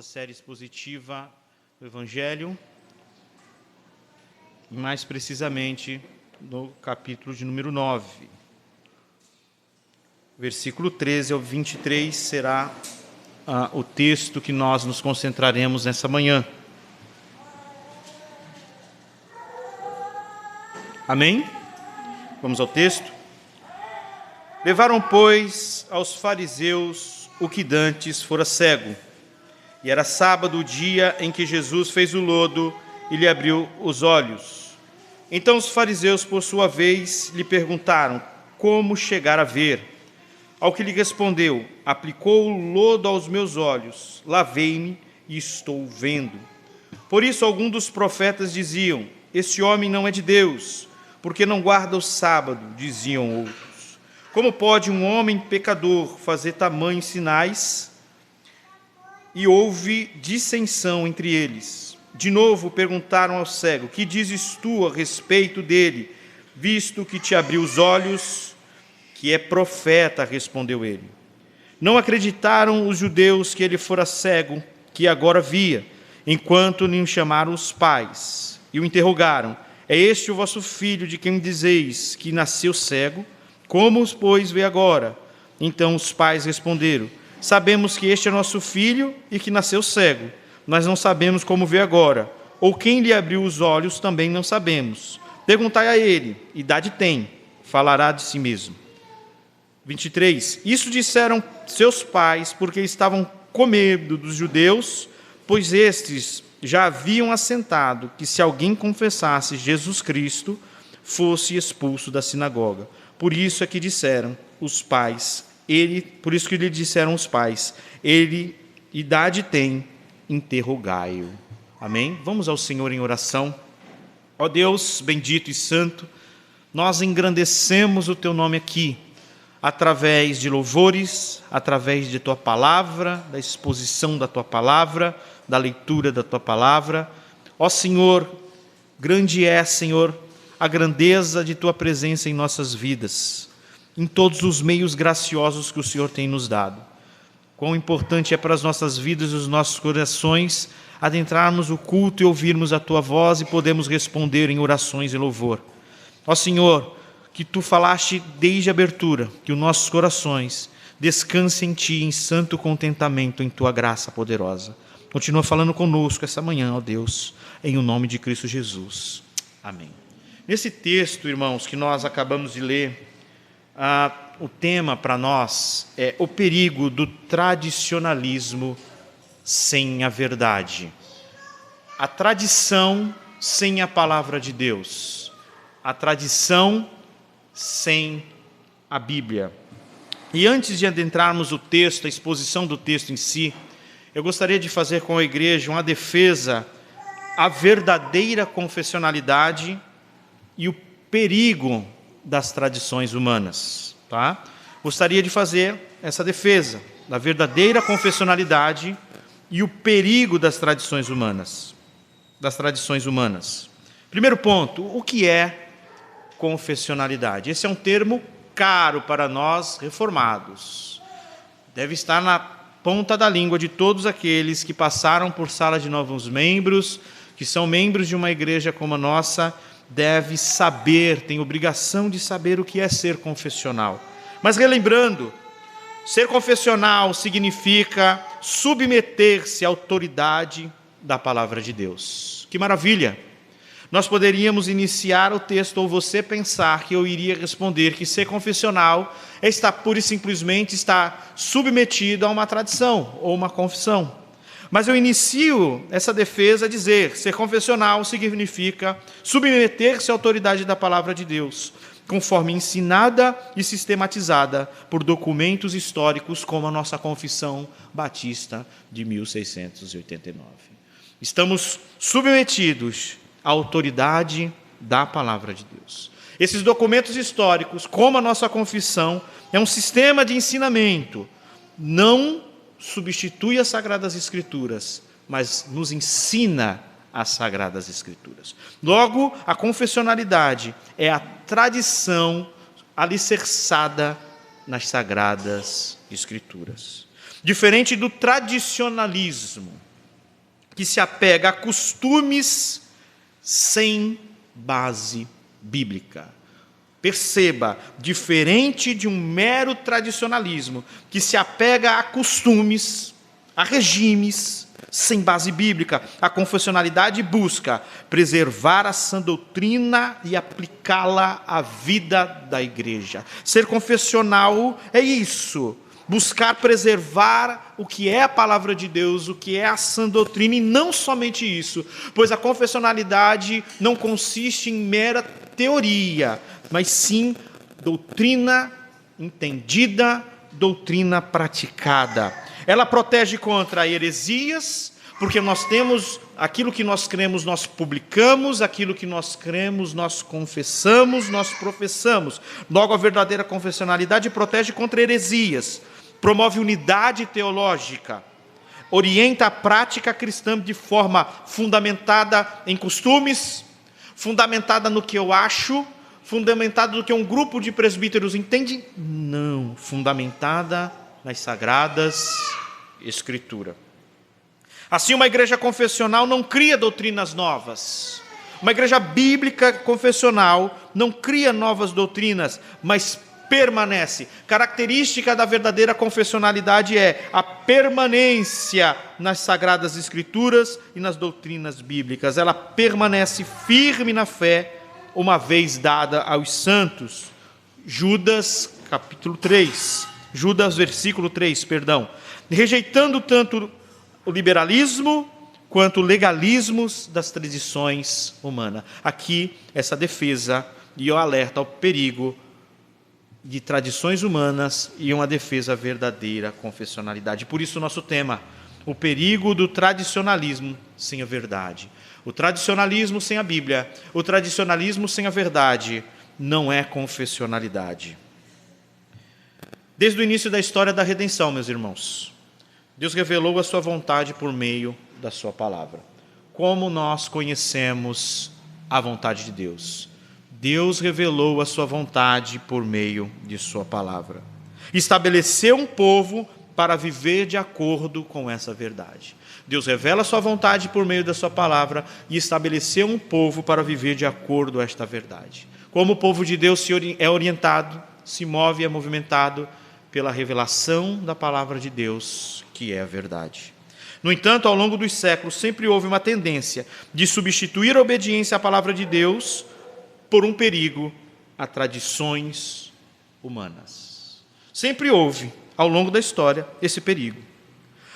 série expositiva do Evangelho, e mais precisamente no capítulo de número 9. Versículo 13 ao 23 será o texto que nós nos concentraremos nessa manhã. Amém? Vamos ao texto. Levaram, pois, aos fariseus o que dantes fora cego. E era sábado, o dia em que Jesus fez o lodo e lhe abriu os olhos. Então os fariseus, por sua vez, lhe perguntaram como chegar a ver. Ao que lhe respondeu: aplicou o lodo aos meus olhos, lavei-me e estou vendo. Por isso alguns dos profetas diziam: esse homem não é de Deus, porque não guarda o sábado, diziam outros. Como pode um homem pecador fazer tamanhos sinais? E houve dissensão entre eles. De novo perguntaram ao cego: que dizes tu a respeito dele, visto que te abriu os olhos? Que é profeta, respondeu ele. Não acreditaram os judeus que ele fora cego, que agora via, enquanto lhe chamaram os pais, e o interrogaram: é este o vosso filho, de quem dizeis que nasceu cego? Como, pois, vê agora? Então os pais responderam: sabemos que este é nosso filho e que nasceu cego. Nós não sabemos como vê agora, ou quem lhe abriu os olhos também não sabemos. Perguntai a ele: idade tem? Falará de si mesmo. 23. Isso disseram seus pais, porque estavam com medo dos judeus, pois estes já haviam assentado que se alguém confessasse Jesus Cristo, fosse expulso da sinagoga. Por isso é que disseram os pais, por isso que lhe disseram os pais: ele idade tem, interrogai-o. Amém? Vamos ao Senhor em oração. Ó Deus bendito e santo, nós engrandecemos o teu nome aqui, através de louvores, através de tua palavra, da exposição da tua palavra, da leitura da tua palavra. Ó Senhor, grande é, Senhor, a grandeza de tua presença em nossas vidas, em todos os meios graciosos que o Senhor tem nos dado. Quão importante é para as nossas vidas e os nossos corações adentrarmos o culto e ouvirmos a tua voz e podemos responder em orações e louvor. Ó Senhor, que tu falaste desde a abertura, que os nossos corações descansem em ti, em santo contentamento, em tua graça poderosa. Continua falando conosco essa manhã, ó Deus, em o nome de Cristo Jesus. Amém. Nesse texto, irmãos, que nós acabamos de ler, o tema para nós é o perigo do tradicionalismo sem a verdade. A tradição sem a palavra de Deus. A tradição sem a Bíblia. E antes de adentrarmos o texto, a exposição do texto em si, eu gostaria de fazer com a igreja uma defesa à verdadeira confessionalidade e o perigo das tradições humanas, tá? Gostaria de fazer essa defesa da verdadeira confessionalidade e o perigo das tradições humanas. Primeiro ponto, o que é confessionalidade? Esse é um termo caro para nós reformados. Deve estar na ponta da língua de todos aqueles que passaram por sala de novos membros, que são membros de uma igreja como a nossa, deve saber, tem obrigação de saber o que é ser confessional. Mas relembrando, ser confessional significa submeter-se à autoridade da palavra de Deus. Que maravilha! Nós poderíamos iniciar o texto ou você pensar que eu iria responder que ser confessional é estar pura e simplesmente estar submetido a uma tradição ou uma confissão. Mas eu inicio essa defesa a dizer: ser confessional significa submeter-se à autoridade da palavra de Deus, conforme ensinada e sistematizada por documentos históricos como a nossa Confissão Batista de 1689. Estamos submetidos à autoridade da palavra de Deus. Esses documentos históricos, como a nossa confissão, é um sistema de ensinamento. Não substitui as Sagradas Escrituras, mas nos ensina as Sagradas Escrituras. Logo, a confessionalidade é a tradição alicerçada nas Sagradas Escrituras. Diferente do tradicionalismo. que se apega a costumes sem base bíblica. Perceba, diferente de um mero tradicionalismo, que se apega a costumes, a regimes, sem base bíblica, a confessionalidade busca preservar a sã doutrina e aplicá-la à vida da igreja. Ser confessional é isso, buscar preservar o que é a palavra de Deus, o que é a sã doutrina, e não somente isso, pois a confessionalidade não consiste em mera teoria, mas sim doutrina entendida, doutrina praticada. Ela protege contra heresias, porque nós temos aquilo que nós cremos, nós publicamos, aquilo que nós cremos, nós confessamos, nós professamos. Logo, a verdadeira confessionalidade protege contra heresias, promove unidade teológica, orienta a prática cristã de forma fundamentada em costumes, fundamentada no que eu acho, fundamentada no que um grupo de presbíteros entende? Não, fundamentada nas Sagradas Escrituras. Assim, uma igreja confessional não cria doutrinas novas. Uma igreja bíblica confessional não cria novas doutrinas, mas permanece. Característica da verdadeira confessionalidade é a permanência nas Sagradas Escrituras e nas doutrinas bíblicas. Ela permanece firme na fé, uma vez dada aos santos. Judas, capítulo 3. Judas, versículo 3, perdão. Rejeitando tanto o liberalismo quanto o legalismo das tradições humanas. Aqui, essa defesa e o alerta ao perigo de tradições humanas e uma defesa à verdadeira confessionalidade. Por isso, o nosso tema, o perigo do tradicionalismo sem a verdade. O tradicionalismo sem a Bíblia, o tradicionalismo sem a verdade, não é confessionalidade. Desde o início da história da redenção, meus irmãos, Deus revelou a sua vontade por meio da sua palavra. Como nós conhecemos a vontade de Deus? Deus revelou a sua vontade por meio de sua palavra. Estabeleceu um povo para viver de acordo com essa verdade. Deus revela a sua vontade por meio da sua palavra e estabeleceu um povo para viver de acordo com esta verdade. Como o povo de Deus é orientado, se move e é movimentado pela revelação da palavra de Deus, que é a verdade. No entanto, ao longo dos séculos, sempre houve uma tendência de substituir a obediência à palavra de Deus por um perigo a tradições humanas. Sempre houve, ao longo da história, esse perigo.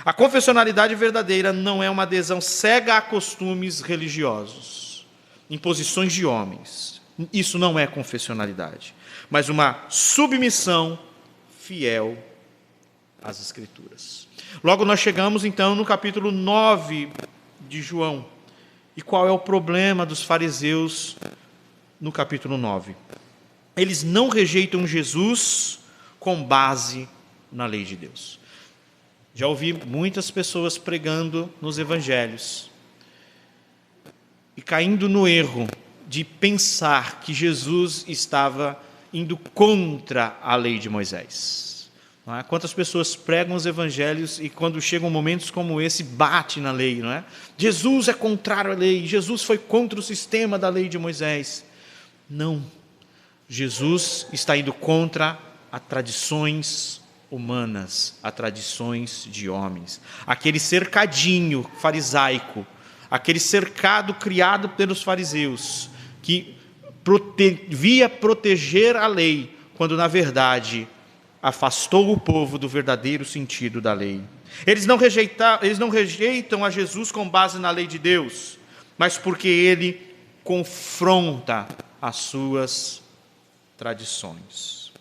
A confessionalidade verdadeira não é uma adesão cega a costumes religiosos, imposições de homens. Isso não é confessionalidade, mas uma submissão fiel às Escrituras. Logo nós chegamos então no capítulo 9 de João. E qual é o problema dos fariseus no capítulo 9? Eles não rejeitam Jesus com base na lei de Deus. Já ouvi muitas pessoas pregando nos evangelhos e caindo no erro de pensar que Jesus estava indo contra a lei de Moisés. Não é? Quantas pessoas pregam os evangelhos e quando chegam momentos como esse, bate na lei, não é? Jesus é contrário à lei, Jesus foi contra o sistema da lei de Moisés. Não, Jesus está indo contra as tradições humanas, as tradições de homens. Aquele cercadinho farisaico, aquele cercado criado pelos fariseus, que via proteger a lei, quando na verdade afastou o povo do verdadeiro sentido da lei. Eles não rejeitam a Jesus com base na lei de Deus, mas porque ele confronta as suas tradições.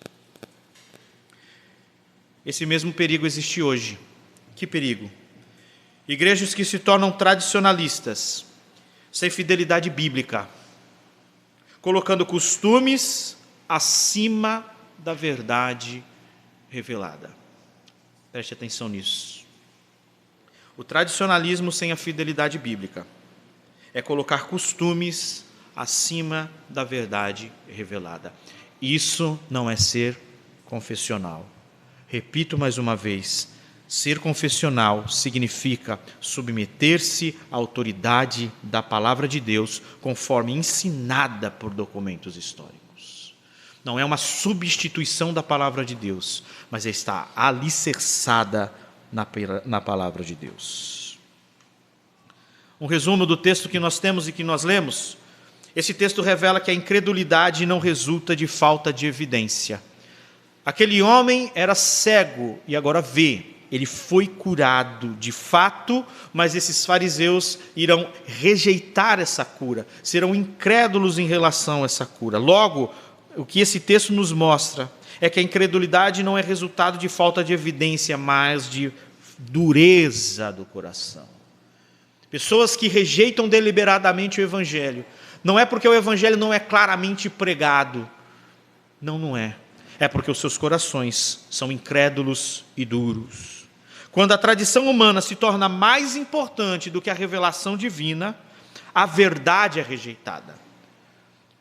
Esse mesmo perigo existe hoje. Que perigo? Igrejas que se tornam tradicionalistas, sem fidelidade bíblica, colocando costumes acima da verdade revelada. Preste atenção nisso. O tradicionalismo sem a fidelidade bíblica é colocar costumes acima da verdade revelada. Isso não é ser confessional. Repito mais uma vez, Ser confessional significa submeter-se à autoridade da palavra de Deus, conforme ensinada por documentos históricos. Não é uma substituição da palavra de Deus, mas está alicerçada na palavra de Deus. Um resumo do texto que nós temos e que nós lemos. Esse texto revela que a incredulidade não resulta de falta de evidência. Aquele homem era cego e agora vê. Ele foi curado de fato, mas esses fariseus irão rejeitar essa cura, serão incrédulos em relação a essa cura. Logo, o que esse texto nos mostra é que a incredulidade não é resultado de falta de evidência, mas de dureza do coração. Pessoas que rejeitam deliberadamente o Evangelho, não é porque o Evangelho não é claramente pregado, não é. É porque os seus corações são incrédulos e duros. Quando a tradição humana se torna mais importante do que a revelação divina, a verdade é rejeitada.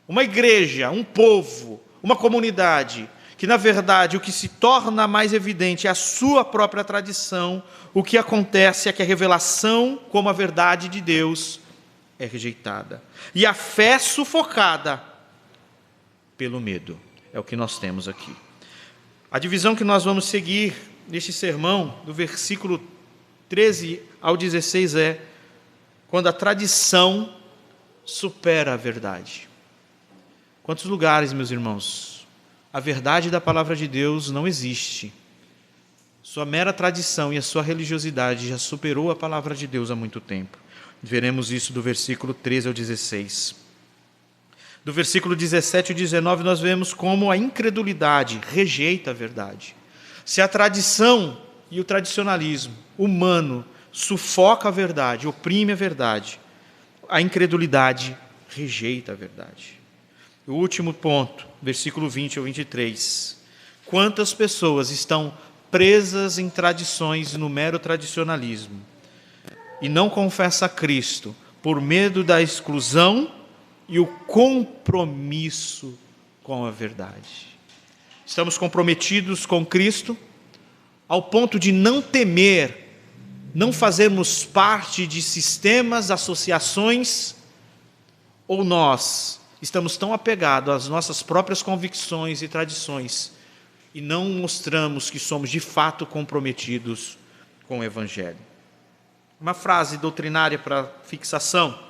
Uma igreja, um povo, uma comunidade, que na verdade o que se torna mais evidente é a sua própria tradição, o que acontece é que a revelação como a verdade de Deus é rejeitada. E a fé é sufocada pelo medo. É o que nós temos aqui. A divisão que nós vamos seguir neste sermão, do versículo 13 ao 16, é quando a tradição supera a verdade. Quantos lugares, meus irmãos, a verdade da palavra de Deus não existe. Sua mera tradição e a sua religiosidade já superou a palavra de Deus há muito tempo. Veremos isso do versículo 13 ao 16. Do versículo 17 e 19, nós vemos como a incredulidade rejeita a verdade. Se a tradição e o tradicionalismo humano sufoca a verdade, oprime a verdade, a incredulidade rejeita a verdade. O último ponto, versículo 20 ao 23. Quantas pessoas estão presas em tradições no mero tradicionalismo e não confessam a Cristo por medo da exclusão e o compromisso com a verdade. Estamos comprometidos com Cristo ao ponto de não temer, não fazermos parte de sistemas, associações, ou nós estamos tão apegados às nossas próprias convicções e tradições e não mostramos que somos de fato comprometidos com o Evangelho. Uma frase doutrinária para fixação.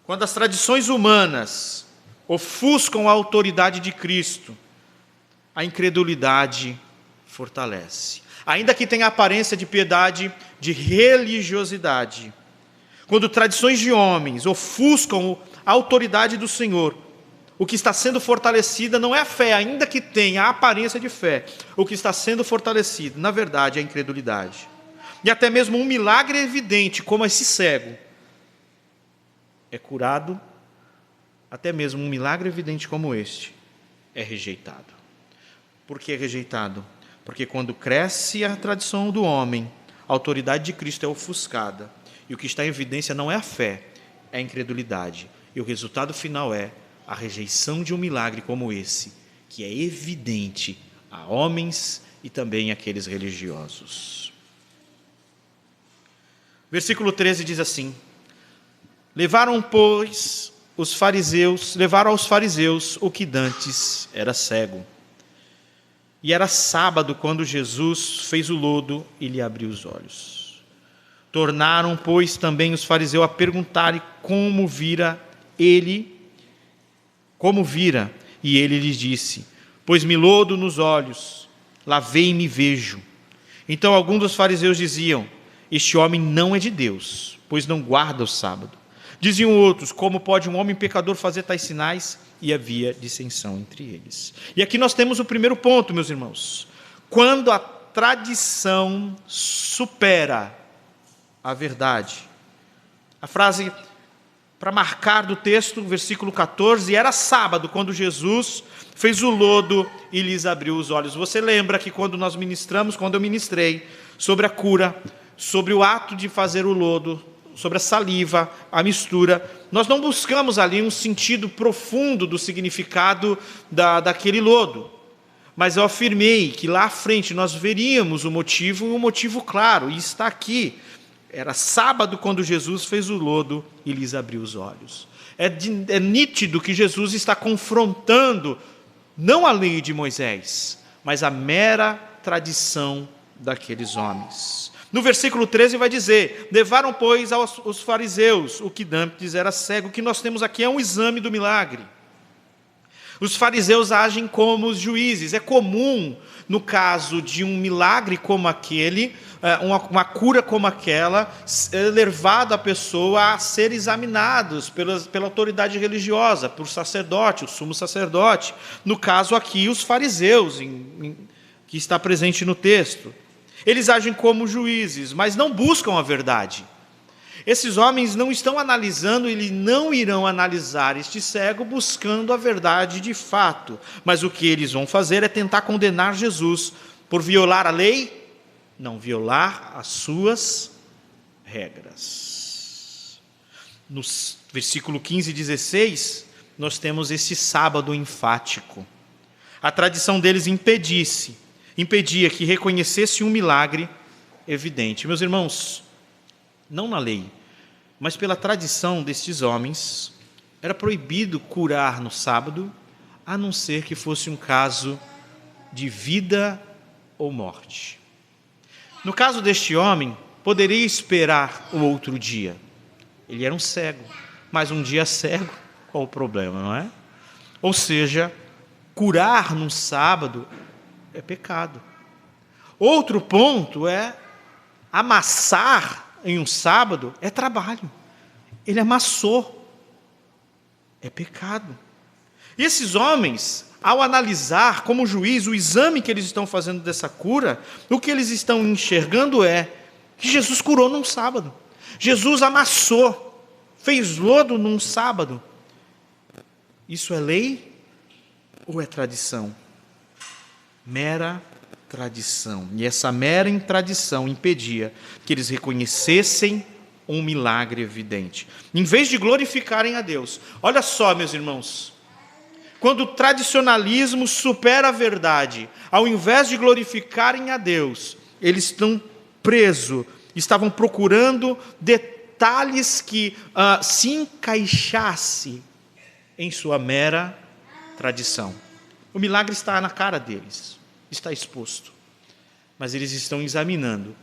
Quando as tradições humanas ofuscam a autoridade de Cristo, a incredulidade fortalece. Ainda que tenha aparência de piedade, de religiosidade. Quando tradições de homens ofuscam a autoridade do Senhor, o que está sendo fortalecida não é a fé, ainda que tenha a aparência de fé. O que está sendo fortalecido, na verdade, é a incredulidade. E até mesmo um milagre evidente, como esse cego, é curado, até mesmo um milagre evidente como este é rejeitado. Por que é rejeitado? Porque quando cresce a tradição do homem, a autoridade de Cristo é ofuscada. E o que está em evidência não é a fé, é a incredulidade. E o resultado final é a rejeição de um milagre como esse, que é evidente a homens e também àqueles religiosos. Versículo 13 diz assim: levaram aos fariseus o que dantes era cego. E era sábado quando Jesus fez o lodo e lhe abriu os olhos. Tornaram, pois, também os fariseus a perguntarem como vira, e ele lhes disse: pôs-me lodo nos olhos, lavei e me vejo. Então alguns dos fariseus diziam: este homem não é de Deus, pois não guarda o sábado. Diziam outros: como pode um homem pecador fazer tais sinais? E havia dissensão entre eles. E aqui nós temos o primeiro ponto, meus irmãos. Quando a tradição supera a verdade. A frase para marcar do texto, versículo 14, era sábado, quando Jesus fez o lodo e lhes abriu os olhos. Você lembra que quando eu ministrei sobre a cura, sobre o ato de fazer o lodo, sobre a saliva, a mistura, nós não buscamos ali um sentido profundo do significado daquele lodo. Mas eu afirmei que lá à frente nós veríamos o motivo, e um motivo claro, e está aqui. Era sábado quando Jesus fez o lodo e lhes abriu os olhos. É nítido que Jesus está confrontando não a lei de Moisés, mas a mera tradição daqueles homens. No versículo 13 vai dizer: levaram, pois, os fariseus, o que dantes era cego. O que nós temos aqui é um exame do milagre. Os fariseus agem como os juízes. É comum, no caso de um milagre como aquele, uma cura como aquela, levado a pessoa a ser examinados pela autoridade religiosa, por sacerdote, o sumo sacerdote. No caso aqui, os fariseus, que está presente no texto. Eles agem como juízes, mas não buscam a verdade. Esses homens não estão analisando, eles não irão analisar este cego buscando a verdade de fato. Mas o que eles vão fazer é tentar condenar Jesus por violar a lei, não violar as suas regras. No versículo 15 e 16, nós temos esse sábado enfático. A tradição deles impedia que reconhecesse um milagre evidente. Meus irmãos, não na lei, mas pela tradição destes homens, era proibido curar no sábado, a não ser que fosse um caso de vida ou morte. No caso deste homem, poderia esperar o outro dia. Ele era um cego, mas um dia cego, qual o problema, não é? Ou seja, curar no sábado é pecado. Outro ponto é amassar em um sábado é trabalho. Ele amassou. É pecado. E esses homens, ao analisar como juiz o exame que eles estão fazendo dessa cura, o que eles estão enxergando é que Jesus curou num sábado. Jesus amassou, fez lodo num sábado. Isso é lei ou é tradição? Mera tradição. E essa mera tradição impedia que eles reconhecessem um milagre evidente. Em vez de glorificarem a Deus. Olha só, meus irmãos. Quando o tradicionalismo supera a verdade, ao invés de glorificarem a Deus, eles estão presos, estavam procurando detalhes que se encaixasse em sua mera tradição. O milagre está na cara deles. Está exposto, mas eles estão examinando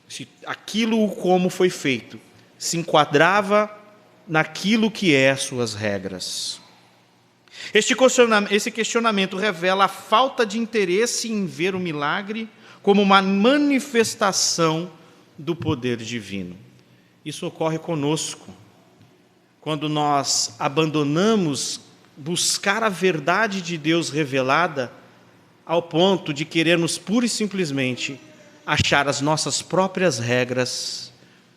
se aquilo como foi feito se enquadrava naquilo que é suas regras. Esse questionamento revela a falta de interesse em ver o milagre como uma manifestação do poder divino. Isso ocorre conosco quando nós abandonamos buscar a verdade de Deus revelada ao ponto de querermos pura e simplesmente achar as nossas próprias regras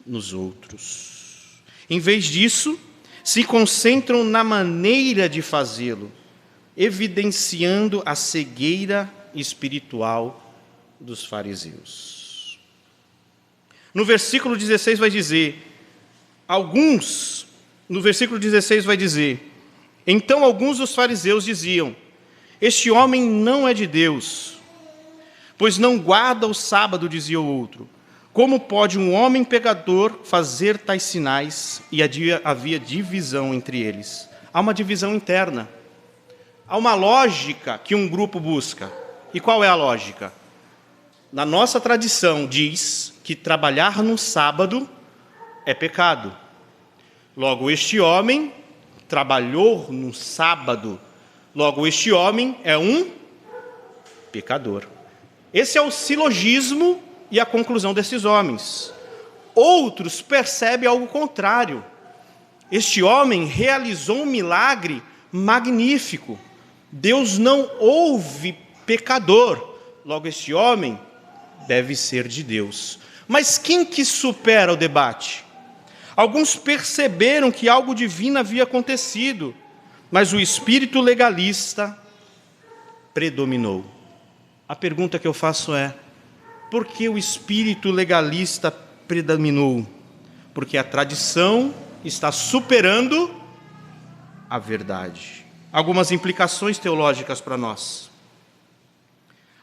nos outros. Em vez disso, se concentram na maneira de fazê-lo, evidenciando a cegueira espiritual dos fariseus. No versículo 16 vai dizer, então alguns dos fariseus diziam: este homem não é de Deus, pois não guarda o sábado, dizia o outro. Como pode um homem pecador fazer tais sinais? E havia divisão entre eles. Há uma divisão interna. Há uma lógica que um grupo busca. E qual é a lógica? Na nossa tradição diz que trabalhar no sábado é pecado. Logo, este homem trabalhou no sábado. Logo, este homem é um pecador. Esse é o silogismo e a conclusão desses homens. Outros percebem algo contrário. Este homem realizou um milagre magnífico. Deus não ouve pecador. Logo, este homem deve ser de Deus. Mas quem que supera o debate? Alguns perceberam que algo divino havia acontecido, mas o espírito legalista predominou. A pergunta que eu faço é: por que o espírito legalista predominou? Porque a tradição está superando a verdade. Algumas implicações teológicas para nós.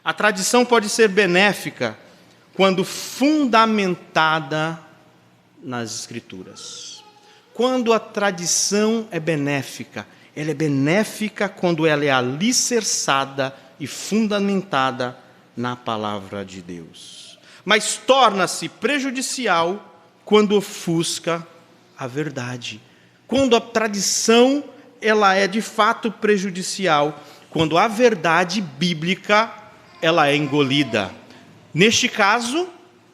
A tradição pode ser benéfica quando fundamentada nas Escrituras. Quando a tradição é benéfica, ela é benéfica quando ela é alicerçada e fundamentada na palavra de Deus. Mas torna-se prejudicial quando ofusca a verdade. Quando a tradição ela é de fato prejudicial, quando a verdade bíblica ela é engolida. Neste caso,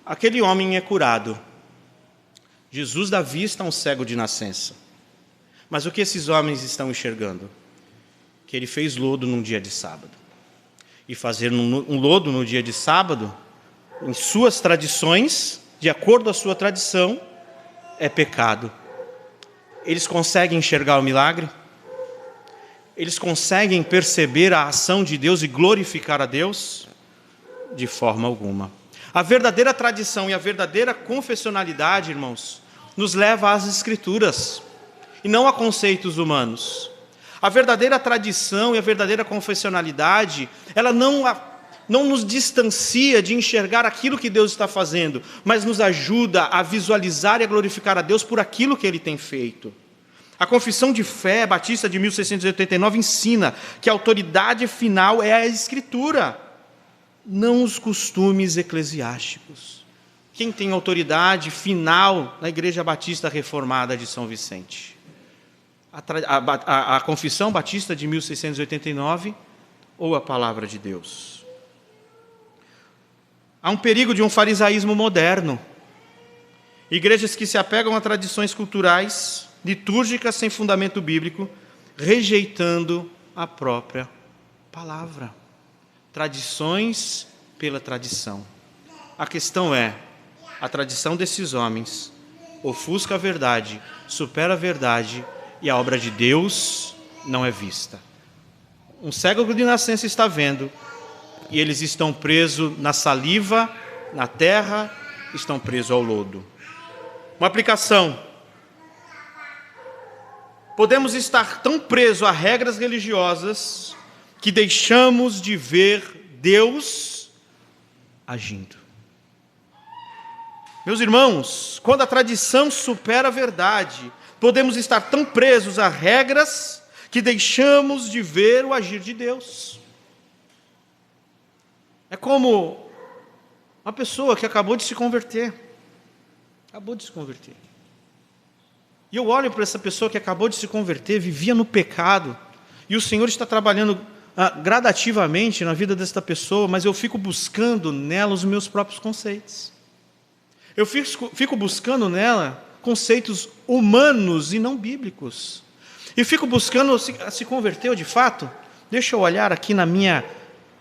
aquele homem é curado. Jesus dá vista a um cego de nascença. Mas o que esses homens estão enxergando? Que ele fez lodo num dia de sábado. E fazer um lodo no dia de sábado, em suas tradições, de acordo com a sua tradição, é pecado. Eles conseguem enxergar o milagre? Eles conseguem perceber a ação de Deus e glorificar a Deus? De forma alguma. A verdadeira tradição e a verdadeira confessionalidade, irmãos, nos leva às Escrituras e não a conceitos humanos. A verdadeira tradição e a verdadeira confessionalidade, ela não nos distancia de enxergar aquilo que Deus está fazendo, mas nos ajuda a visualizar e a glorificar a Deus por aquilo que Ele tem feito. A Confissão de Fé Batista de 1689 ensina que a autoridade final é a Escritura, não os costumes eclesiásticos. Quem tem autoridade final na Igreja Batista Reformada de São Vicente? A Confissão Batista de 1689 ou a Palavra de Deus? Há um perigo de um farisaísmo moderno. Igrejas que se apegam a tradições culturais, litúrgicas sem fundamento bíblico, rejeitando a própria palavra. Tradições pela tradição. A questão é, a tradição desses homens ofusca a verdade, supera a verdade e a obra de Deus não é vista. Um cego de nascença está vendo e eles estão presos na saliva, na terra, estão presos ao lodo. Uma aplicação. Podemos estar tão presos a regras religiosas que deixamos de ver Deus agindo. Meus irmãos, quando a tradição supera a verdade, podemos estar tão presos a regras que deixamos de ver o agir de Deus. É como uma pessoa que acabou de se converter. E eu olho para essa pessoa que acabou de se converter, vivia no pecado, e o Senhor está trabalhando gradativamente na vida desta pessoa, mas eu fico buscando nela os meus próprios conceitos. Eu fico buscando nela conceitos humanos e não bíblicos. E fico buscando se converteu de fato. Deixa eu olhar aqui na minha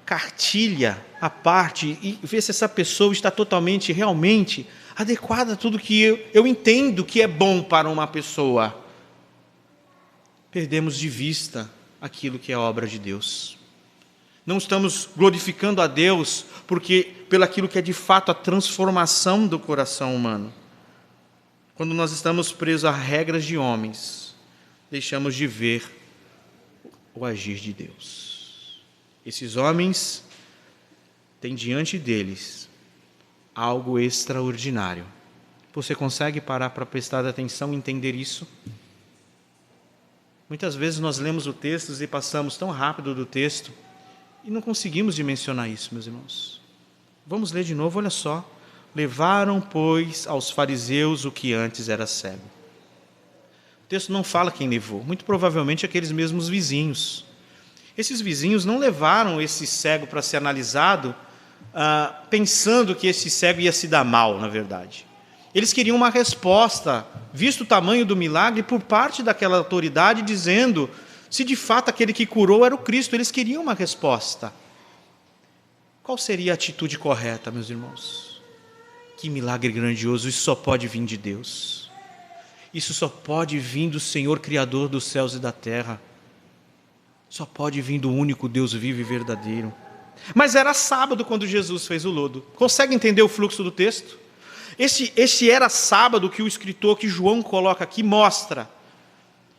cartilha à parte e ver se essa pessoa está totalmente, realmente adequada a tudo que eu entendo que é bom para uma pessoa. Perdemos de vista aquilo que é obra de Deus. Não estamos glorificando a Deus pelo aquilo que é de fato a transformação do coração humano. Quando nós estamos presos a regras de homens, deixamos de ver o agir de Deus. Esses homens têm diante deles algo extraordinário. Você consegue parar para prestar atenção e entender isso? Muitas vezes nós lemos o texto e passamos tão rápido do texto e não conseguimos dimensionar isso, meus irmãos. Vamos ler de novo, olha só. Levaram, pois, aos fariseus o que antes era cego. O texto não fala quem levou, muito provavelmente aqueles mesmos vizinhos. Esses vizinhos não levaram esse cego para ser analisado pensando que esse cego ia se dar mal, na verdade. Eles queriam uma resposta, visto o tamanho do milagre, por parte daquela autoridade, dizendo se de fato aquele que curou era o Cristo. Eles queriam uma resposta. Qual seria a atitude correta, meus irmãos? Que milagre grandioso, isso só pode vir de Deus. Isso só pode vir do Senhor Criador dos céus e da terra. Só pode vir do único Deus vivo e verdadeiro. Mas era sábado quando Jesus fez o lodo. Consegue entender o fluxo do texto? Esse era sábado que o escritor, que João coloca aqui, mostra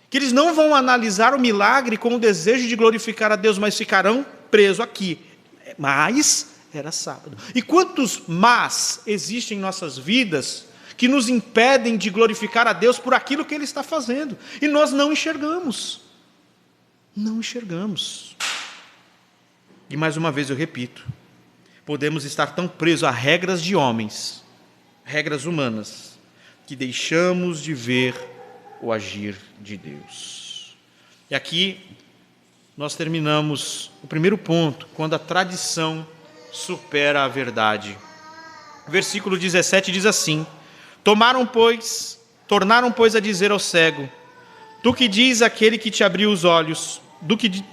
que eles não vão analisar o milagre com o desejo de glorificar a Deus, mas ficarão presos aqui. Mas era sábado. E quantos mas existem em nossas vidas que nos impedem de glorificar a Deus por aquilo que Ele está fazendo? E nós não enxergamos. Não enxergamos. E mais uma vez eu repito, podemos estar tão presos a regras de homens, regras humanas, que deixamos de ver o agir de Deus. E aqui nós terminamos o primeiro ponto, quando a tradição supera a verdade. Versículo 17 diz assim: tornaram, pois, a dizer ao cego: tu que diz aquele que te abriu os olhos,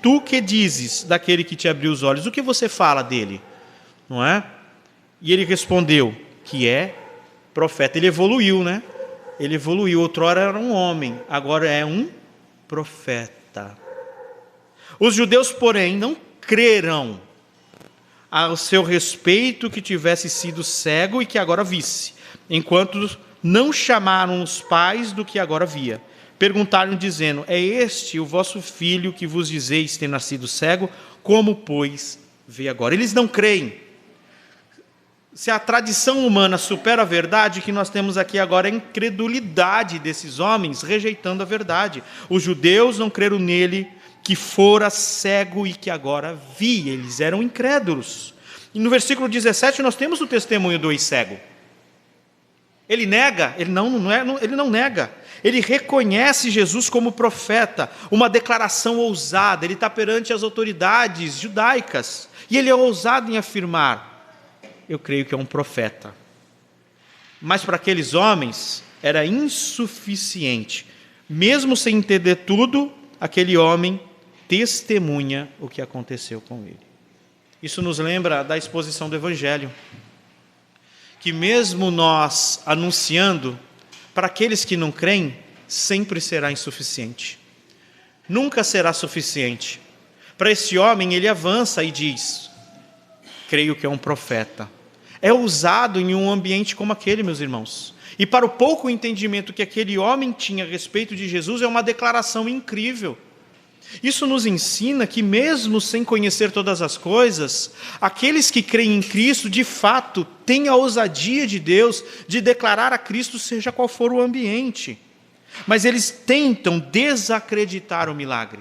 tu que dizes daquele que te abriu os olhos, o que você fala dele? Não é? E ele respondeu que é profeta. Ele evoluiu, né? Ele evoluiu. Outrora era um homem, agora é um profeta. Os judeus, porém, não creram ao seu respeito que tivesse sido cego e que agora visse, enquanto não chamaram os pais do que agora via. Perguntaram dizendo: é este o vosso filho que vos dizeis ter nascido cego? Como, pois, vê agora? Eles não creem. Se a tradição humana supera a verdade, o que nós temos aqui agora é a incredulidade desses homens rejeitando a verdade. Os judeus não creram nele que fora cego e que agora via. Eles eram incrédulos. E no versículo 17 nós temos o testemunho do ex-cego. Ele nega, ele não nega. Ele reconhece Jesus como profeta, uma declaração ousada. Ele está perante as autoridades judaicas e ele é ousado em afirmar: eu creio que é um profeta. Mas para aqueles homens era insuficiente. Mesmo sem entender tudo, aquele homem testemunha o que aconteceu com ele. Isso nos lembra da exposição do Evangelho, que mesmo nós anunciando, para aqueles que não creem, sempre será insuficiente. Nunca será suficiente. Para esse homem, ele avança e diz: creio que é um profeta. É usado em um ambiente como aquele, meus irmãos. E para o pouco entendimento que aquele homem tinha a respeito de Jesus, é uma declaração incrível. Isso nos ensina que mesmo sem conhecer todas as coisas, aqueles que creem em Cristo, de fato, têm a ousadia de Deus de declarar a Cristo, seja qual for o ambiente. Mas eles tentam desacreditar o milagre.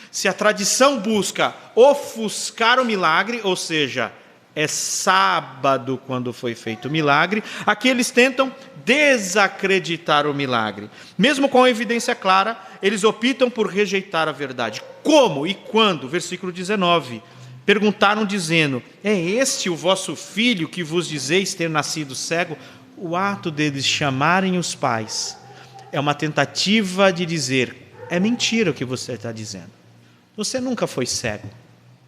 Se a tradição busca ofuscar o milagre, ou seja, é sábado quando foi feito o milagre, aqui eles tentam desacreditar o milagre. Mesmo com a evidência clara, eles optam por rejeitar a verdade. Como e quando? Versículo 19. Perguntaram dizendo: é este o vosso filho que vos dizeis ter nascido cego? O ato deles chamarem os pais é uma tentativa de dizer: é mentira o que você está dizendo. Você nunca foi cego.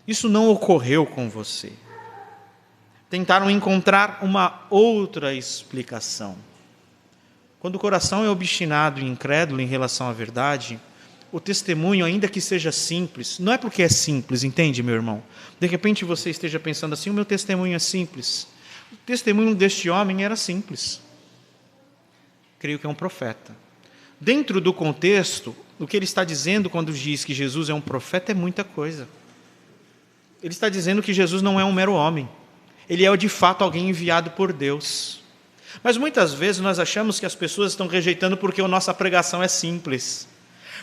Isso não ocorreu com você. Tentaram encontrar uma outra explicação. Quando o coração é obstinado e incrédulo em relação à verdade, o testemunho, ainda que seja simples, não é porque é simples, entende, meu irmão? De repente você esteja pensando assim: o meu testemunho é simples. O testemunho deste homem era simples. Creio que é um profeta. Dentro do contexto, o que ele está dizendo quando diz que Jesus é um profeta é muita coisa. Ele está dizendo que Jesus não é um mero homem. Ele é de fato alguém enviado por Deus. Mas muitas vezes nós achamos que as pessoas estão rejeitando porque a nossa pregação é simples,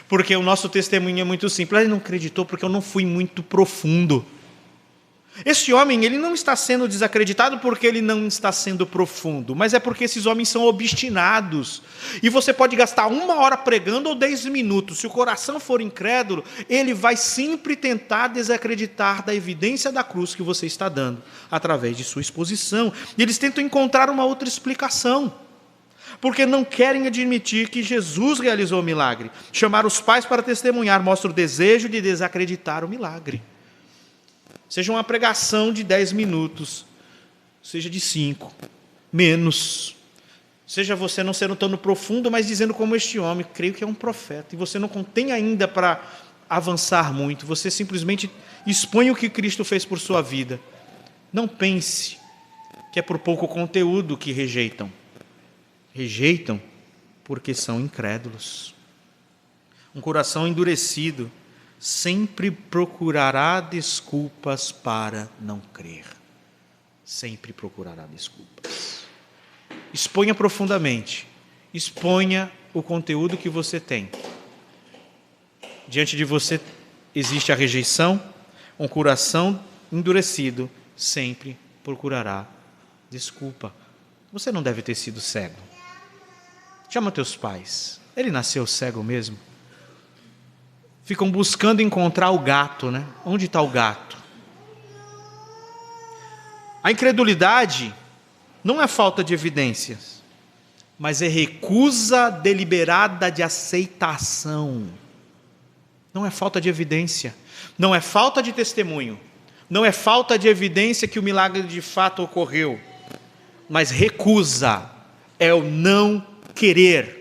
porque o nosso testemunho é muito simples. Ele não acreditou porque eu não fui muito profundo. Este homem, ele não está sendo desacreditado porque ele não está sendo profundo, mas é porque esses homens são obstinados. E você pode gastar 1 hora pregando ou 10 minutos. Se o coração for incrédulo, ele vai sempre tentar desacreditar da evidência da cruz que você está dando, através de sua exposição. E eles tentam encontrar uma outra explicação, porque não querem admitir que Jesus realizou o milagre. Chamar os pais para testemunhar mostra o desejo de desacreditar o milagre. Seja uma pregação de 10 minutos, seja de 5, menos. Seja você não sendo tão profundo, mas dizendo como este homem: creio que é um profeta. E você não tem ainda para avançar muito, você simplesmente expõe o que Cristo fez por sua vida. Não pense que é por pouco conteúdo que rejeitam. Rejeitam porque são incrédulos. Um coração endurecido sempre procurará desculpas para não crer. Sempre procurará desculpas. Exponha profundamente. Exponha o conteúdo que você tem. Diante de você existe a rejeição, um coração endurecido sempre procurará desculpa. Você não deve ter sido cego. Chama teus pais. Ele nasceu cego mesmo? Ficam buscando encontrar o gato, né? Onde está o gato? A incredulidade não é falta de evidências, mas é recusa deliberada de aceitação. Não é falta de evidência, não é falta de testemunho, não é falta de evidência que o milagre de fato ocorreu, mas recusa, é o não querer.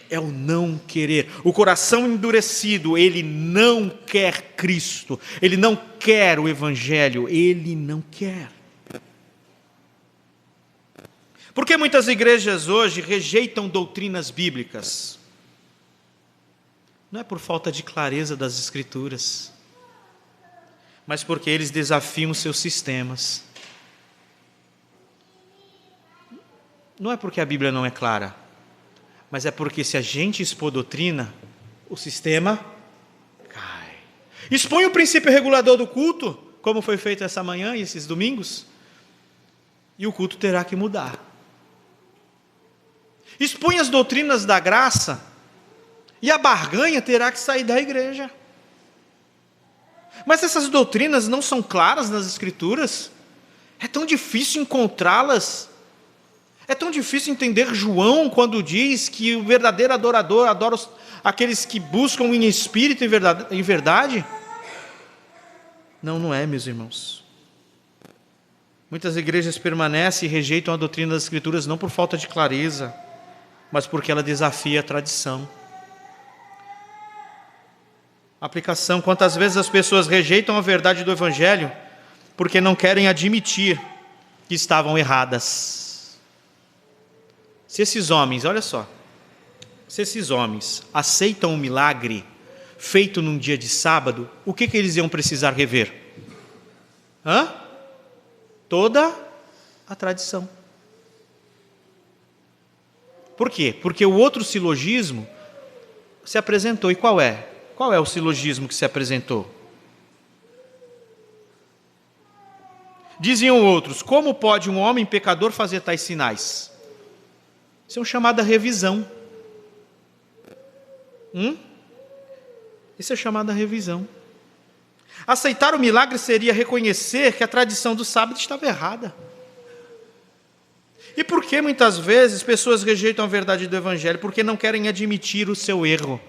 É o não querer. O coração endurecido, ele não quer Cristo, ele não quer o Evangelho, ele não quer. Por que muitas igrejas hoje rejeitam doutrinas bíblicas? Não é por falta de clareza das Escrituras, mas porque eles desafiam seus sistemas. Não é porque a Bíblia não é clara, mas é porque se a gente expor doutrina, o sistema cai. Expõe o princípio regulador do culto, como foi feito essa manhã e esses domingos, e o culto terá que mudar. Expõe as doutrinas da graça, e a barganha terá que sair da igreja. Mas essas doutrinas não são claras nas Escrituras, é tão difícil encontrá-las. É tão difícil entender João quando diz que o verdadeiro adorador adora aqueles que buscam em espírito e em verdade. Não, não é, meus irmãos. Muitas igrejas permanecem e rejeitam a doutrina das Escrituras não por falta de clareza, mas porque ela desafia a tradição. Aplicação: quantas vezes as pessoas rejeitam a verdade do Evangelho porque não querem admitir que estavam erradas. Se esses homens, olha só, se esses homens aceitam um milagre feito num dia de sábado, o que eles iam precisar rever? Toda a tradição. Por quê? Porque o outro silogismo se apresentou. E qual é? Qual é o silogismo que se apresentou? Diziam outros: como pode um homem pecador fazer tais sinais? Isso é uma chamada revisão. Isso é chamada revisão. Aceitar o milagre seria reconhecer que a tradição do sábado estava errada. E por que muitas vezes pessoas rejeitam a verdade do Evangelho? Porque não querem admitir o seu erro.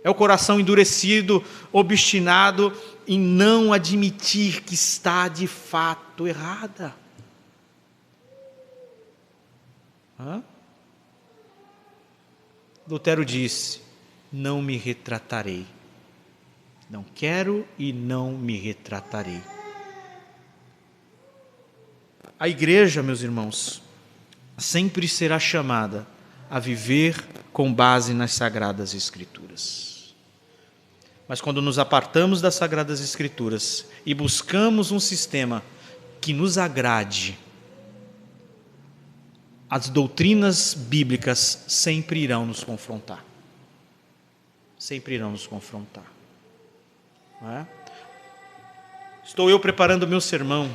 É o coração endurecido, obstinado em não admitir que está de fato errada. Lutero disse: não me retratarei. Não quero e não me retratarei. A igreja, meus irmãos, sempre será chamada a viver com base nas Sagradas Escrituras. Mas quando nos apartamos das Sagradas Escrituras e buscamos um sistema que nos agrade, as doutrinas bíblicas sempre irão nos confrontar. Sempre irão nos confrontar. Não é? Estou eu preparando o meu sermão.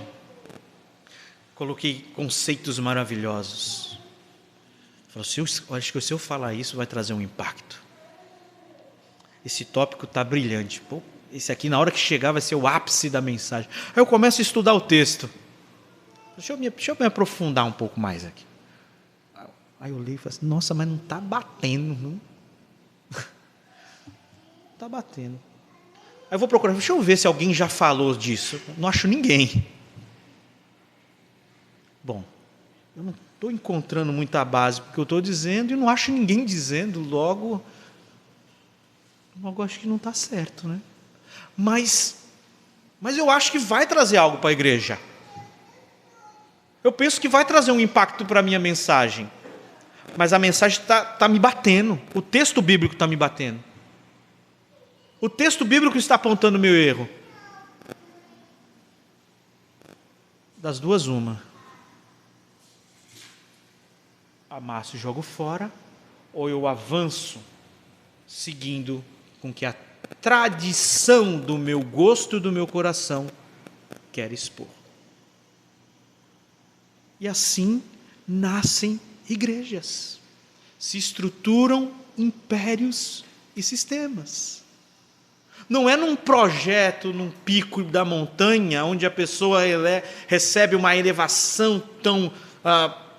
Coloquei conceitos maravilhosos. Falei: acho que se eu falar isso vai trazer um impacto. Esse tópico está brilhante. Pô, esse aqui na hora que chegar vai ser o ápice da mensagem. Aí eu começo a estudar o texto. Deixa eu me aprofundar um pouco mais aqui. Aí eu li e falei assim: nossa, mas não está batendo. Não está batendo. Aí eu vou procurar, deixa eu ver se alguém já falou disso. Não acho ninguém. Bom, eu não estou encontrando muita base porque eu estou dizendo e não acho ninguém dizendo, logo acho que não está certo, né? Mas eu acho que vai trazer algo para a igreja. Eu penso que vai trazer um impacto para a minha mensagem. Mas a mensagem está me batendo, o texto bíblico está me batendo. O texto bíblico está apontando o meu erro. Das duas, uma. Amasso e jogo fora, ou eu avanço seguindo com que a tradição do meu gosto e do meu coração quer expor. E assim nascem igrejas, se estruturam impérios e sistemas. Não é num projeto, num pico da montanha, onde a pessoa recebe uma elevação tão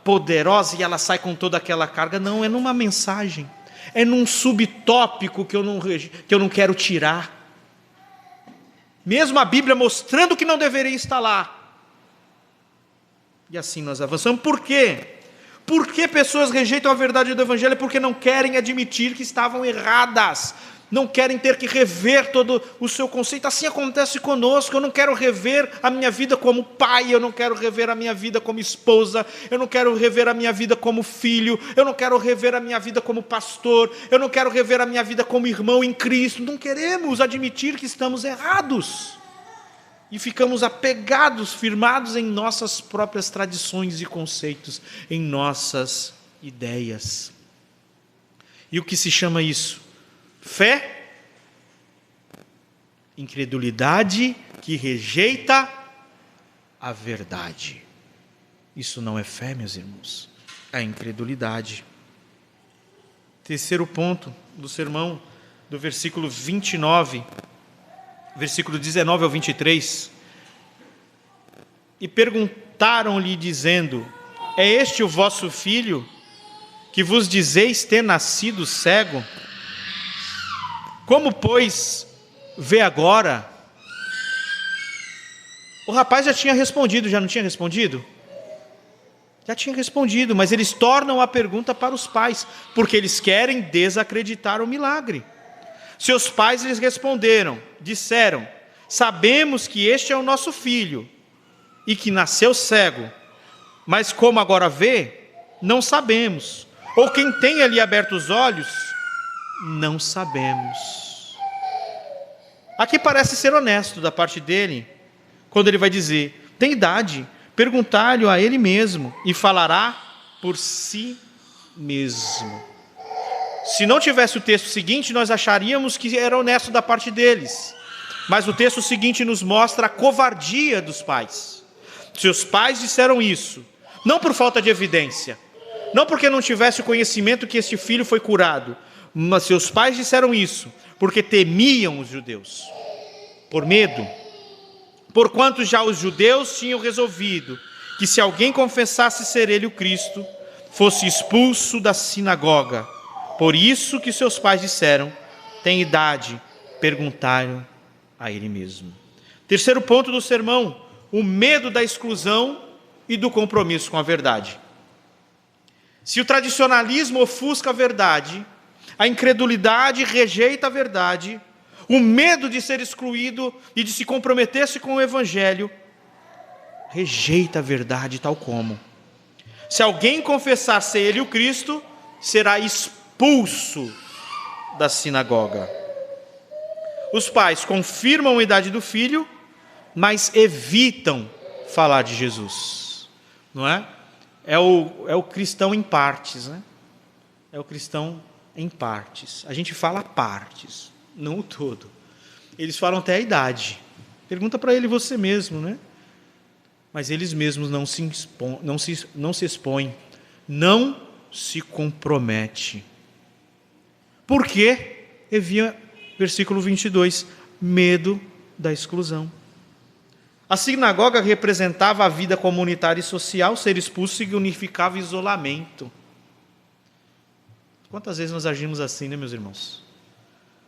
poderosa e ela sai com toda aquela carga. Não, é numa mensagem, é num subtópico que eu não quero tirar. Mesmo a Bíblia mostrando que não deveria estar lá. E assim nós avançamos. Por quê? Por que pessoas rejeitam a verdade do Evangelho? Porque não querem admitir que estavam erradas. Não querem ter que rever todo o seu conceito. Assim acontece conosco. Eu não quero rever a minha vida como pai, eu não quero rever a minha vida como esposa, eu não quero rever a minha vida como filho, eu não quero rever a minha vida como pastor, eu não quero rever a minha vida como irmão em Cristo. Não queremos admitir que estamos errados. E ficamos apegados, firmados em nossas próprias tradições e conceitos, em nossas ideias. E o que se chama isso? Fé, incredulidade que rejeita a verdade. Isso não é fé, meus irmãos, é incredulidade. Terceiro ponto do sermão, do versículo 29, versículo 19 ao 23. E perguntaram-lhe, dizendo: é este o vosso filho, que vos dizeis ter nascido cego? Como, pois, vê agora? O rapaz já tinha respondido, já não tinha respondido? Já tinha respondido, mas eles tornam a pergunta para os pais, porque eles querem desacreditar o milagre. Seus pais lhes disseram: sabemos que este é o nosso filho, e que nasceu cego, mas como agora vê, não sabemos. Ou quem tem ali aberto os olhos, não sabemos. Aqui parece ser honesto da parte dele, quando ele vai dizer: tem idade, perguntar-lhe a ele mesmo, e falará por si mesmo. Se não tivesse o texto seguinte, nós acharíamos que era honesto da parte deles. Mas o texto seguinte nos mostra a covardia dos pais. Seus pais disseram isso, não por falta de evidência, não porque não tivesse o conhecimento que este filho foi curado, mas seus pais disseram isso porque temiam os judeus, por medo. Porquanto já os judeus tinham resolvido que se alguém confessasse ser ele o Cristo, fosse expulso da sinagoga. Por isso que seus pais disseram: tem idade, perguntaram a ele mesmo. Terceiro ponto do sermão: o medo da exclusão e do compromisso com a verdade. Se o tradicionalismo ofusca a verdade, a incredulidade rejeita a verdade, o medo de ser excluído e de se comprometer-se com o Evangelho rejeita a verdade tal como. Se alguém confessar ser ele o Cristo, será expulso da sinagoga. Os pais confirmam a idade do filho, mas evitam falar de Jesus, não é? É o cristão em partes, né? É o cristão em partes. A gente fala partes, não o todo. Eles falam até a idade. Pergunta para ele você mesmo, né? Mas eles mesmos não se expõem, não se compromete. Por quê? Versículo 22, medo da exclusão. A sinagoga representava a vida comunitária e social, ser expulso significava isolamento. Quantas vezes nós agimos assim, né, meus irmãos?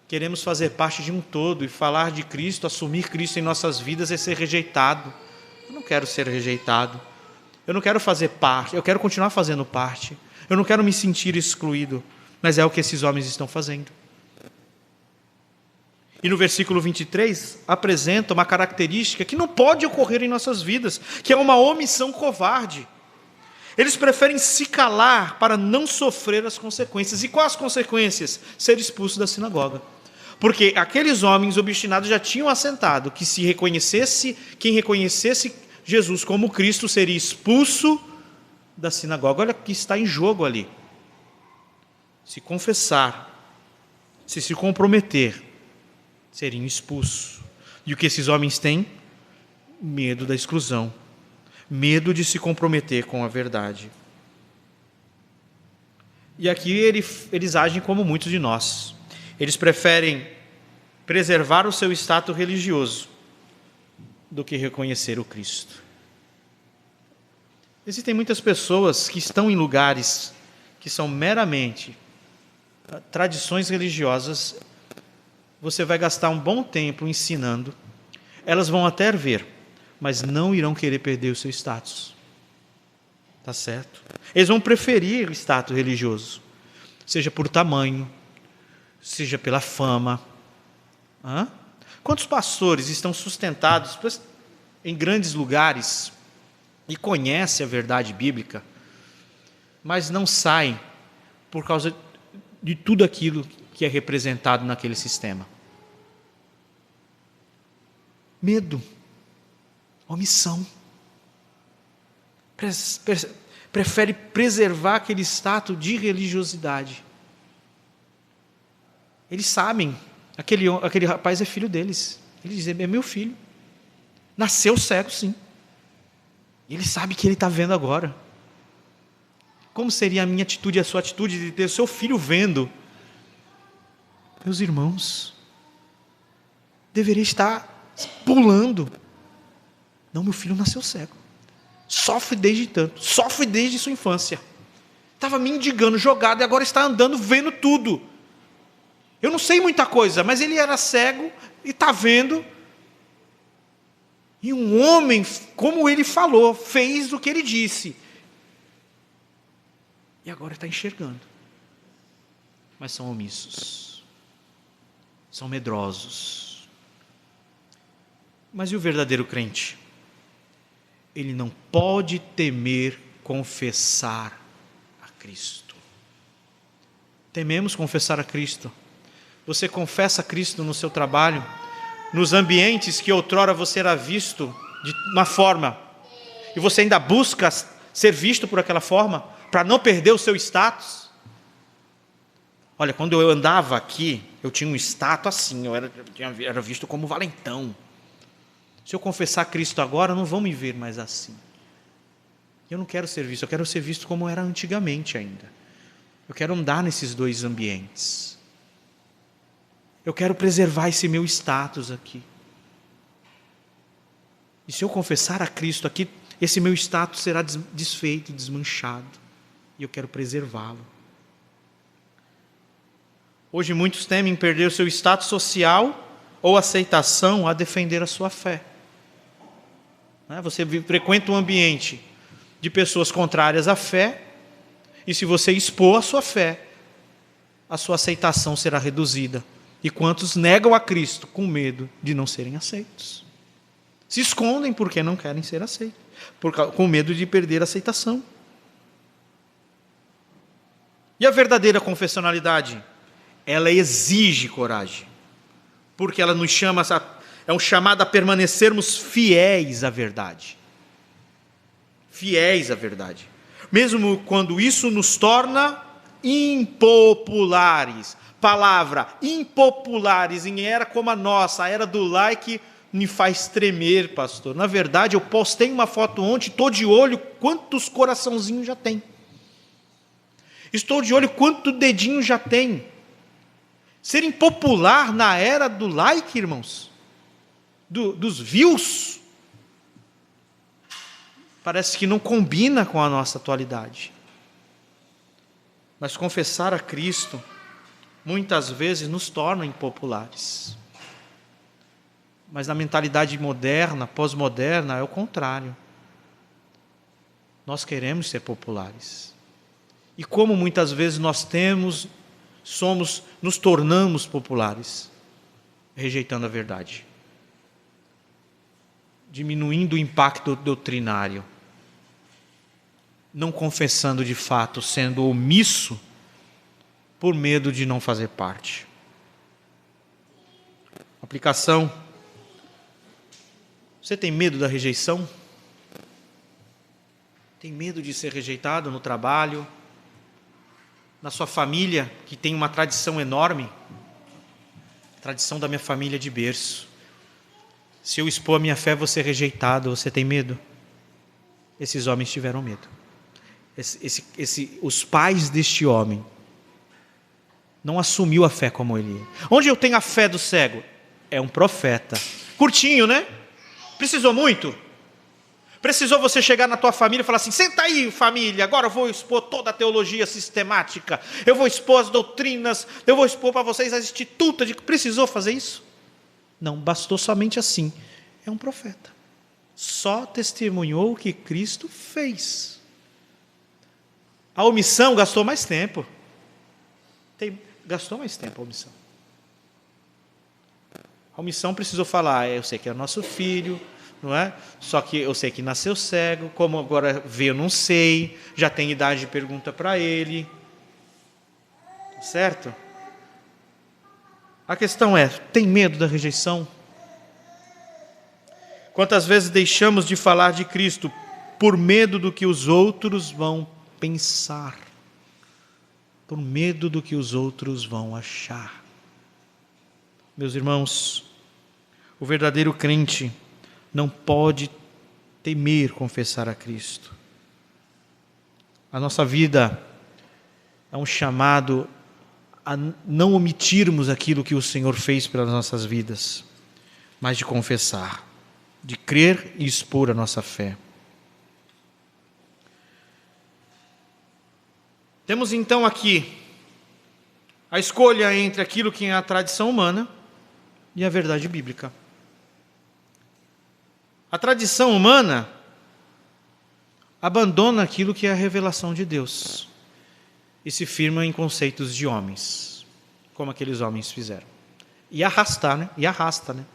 Queremos fazer parte de um todo e falar de Cristo, assumir Cristo em nossas vidas é ser rejeitado. Eu não quero ser rejeitado. Eu não quero fazer parte, eu quero continuar fazendo parte. Eu não quero me sentir excluído, mas é o que esses homens estão fazendo. E no versículo 23, apresenta uma característica que não pode ocorrer em nossas vidas, que é uma omissão covarde. Eles preferem se calar para não sofrer as consequências. E quais as consequências? Ser expulso da sinagoga. Porque aqueles homens obstinados já tinham assentado que se reconhecesse, quem reconhecesse Jesus como Cristo seria expulso da sinagoga. Olha o que está em jogo ali. Se confessar, se comprometer, seriam expulsos. E o que esses homens têm? Medo da exclusão. Medo de se comprometer com a verdade. E aqui eles agem como muitos de nós. Eles preferem preservar o seu status religioso do que reconhecer o Cristo. Existem muitas pessoas que estão em lugares que são meramente tradições religiosas. Você vai gastar um bom tempo ensinando. Elas vão até ver, mas não irão querer perder o seu status. Tá certo? Eles vão preferir o status religioso, seja por tamanho, seja pela fama. Quantos pastores estão sustentados em grandes lugares e conhecem a verdade bíblica, mas não saem por causa de tudo aquilo que é representado naquele sistema? Medo, omissão. Prefere preservar aquele status de religiosidade. Eles sabem, aquele rapaz é filho deles. Eles dizem, é meu filho. Nasceu cego, sim. Ele sabe que ele está vendo agora. Como seria a minha atitude e a sua atitude de ter o seu filho vendo? Meus irmãos, deveria estar pulando. Não, meu filho nasceu cego. Sofre desde sua infância. Estava mendigando, jogado, e agora está andando, vendo tudo. Eu não sei muita coisa, mas ele era cego e está vendo. E um homem, como ele falou, fez o que ele disse. E agora está enxergando. Mas são omissos. São medrosos. Mas e o verdadeiro crente? Ele não pode temer confessar a Cristo. Tememos confessar a Cristo. Você confessa a Cristo no seu trabalho, nos ambientes que outrora você era visto de uma forma, e você ainda busca ser visto por aquela forma, para não perder o seu status. Olha, quando eu andava aqui, eu tinha um status assim, eu era visto como valentão. Se eu confessar Cristo agora, não vão me ver mais assim. Eu não quero ser visto, eu quero ser visto como era antigamente ainda. Eu quero andar nesses dois ambientes. Eu quero preservar esse meu status aqui. E se eu confessar a Cristo aqui, esse meu status será desfeito, desmanchado. E eu quero preservá-lo. Hoje muitos temem perder o seu status social ou aceitação a defender a sua fé. Você frequenta um ambiente de pessoas contrárias à fé, e se você expor a sua fé, a sua aceitação será reduzida. E quantos negam a Cristo com medo de não serem aceitos? Se escondem porque não querem ser aceitos, com medo de perder a aceitação. E a verdadeira confessionalidade? Ela exige coragem, porque ela nos chama, é um chamado a permanecermos fiéis à verdade. Fiéis à verdade. Mesmo quando isso nos torna impopulares. Palavra, impopulares, em era como a nossa, a era do like, me faz tremer, pastor. Na verdade, eu postei uma foto ontem, estou de olho quantos coraçãozinhos já tem. Estou de olho quanto dedinho já tem. Ser impopular na era do like, irmãos, dos views, parece que não combina com a nossa atualidade. Mas confessar a Cristo muitas vezes nos torna impopulares. Mas na mentalidade moderna, pós-moderna, é o contrário. Nós queremos ser populares. E como muitas vezes nos tornamos populares, rejeitando a verdade, diminuindo o impacto doutrinário, não confessando de fato, sendo omisso por medo de não fazer parte. Aplicação. Você tem medo da rejeição? Tem medo de ser rejeitado no trabalho, na sua família, que tem uma tradição enorme? Tradição da minha família de berço. Se eu expor a minha fé, vou ser rejeitado. Você tem medo? Esses homens tiveram medo. Os pais deste homem não assumiu a fé como ele é. Onde eu tenho a fé do cego? É um profeta. Curtinho, né? Precisou muito? Precisou você chegar na tua família e falar assim: senta aí, família, agora eu vou expor toda a teologia sistemática, eu vou expor as doutrinas, eu vou expor para vocês as institutas. Precisou fazer isso? Não, bastou somente assim. É um profeta. Só testemunhou o que Cristo fez. A omissão gastou mais tempo. Gastou mais tempo a omissão. A omissão precisou falar: eu sei que é o nosso filho, não é? Só que eu sei que nasceu cego, como agora vê, eu não sei, já tem idade de pergunta para ele. Certo? A questão é: tem medo da rejeição? Quantas vezes deixamos de falar de Cristo por medo do que os outros vão pensar? Por medo do que os outros vão achar? Meus irmãos, o verdadeiro crente não pode temer confessar a Cristo. A nossa vida é um chamado a não omitirmos aquilo que o Senhor fez pelas nossas vidas, mas de confessar, de crer e expor a nossa fé. Temos então aqui a escolha entre aquilo que é a tradição humana e a verdade bíblica. A tradição humana abandona aquilo que é a revelação de Deus e se firma em conceitos de homens, como aqueles homens fizeram. E arrasta, né?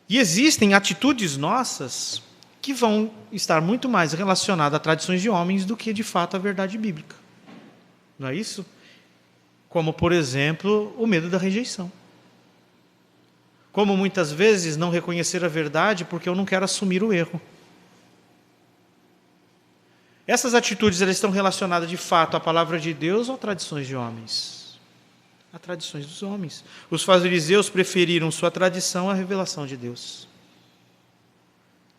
E existem atitudes nossas que vão estar muito mais relacionadas a tradições de homens do que, de fato, a verdade bíblica. Não é isso? Como, por exemplo, o medo da rejeição. Como muitas vezes não reconhecer a verdade porque eu não quero assumir o erro. Essas atitudes, elas estão relacionadas de fato à palavra de Deus ou a tradições de homens? A tradições dos homens. Os fariseus preferiram sua tradição à revelação de Deus.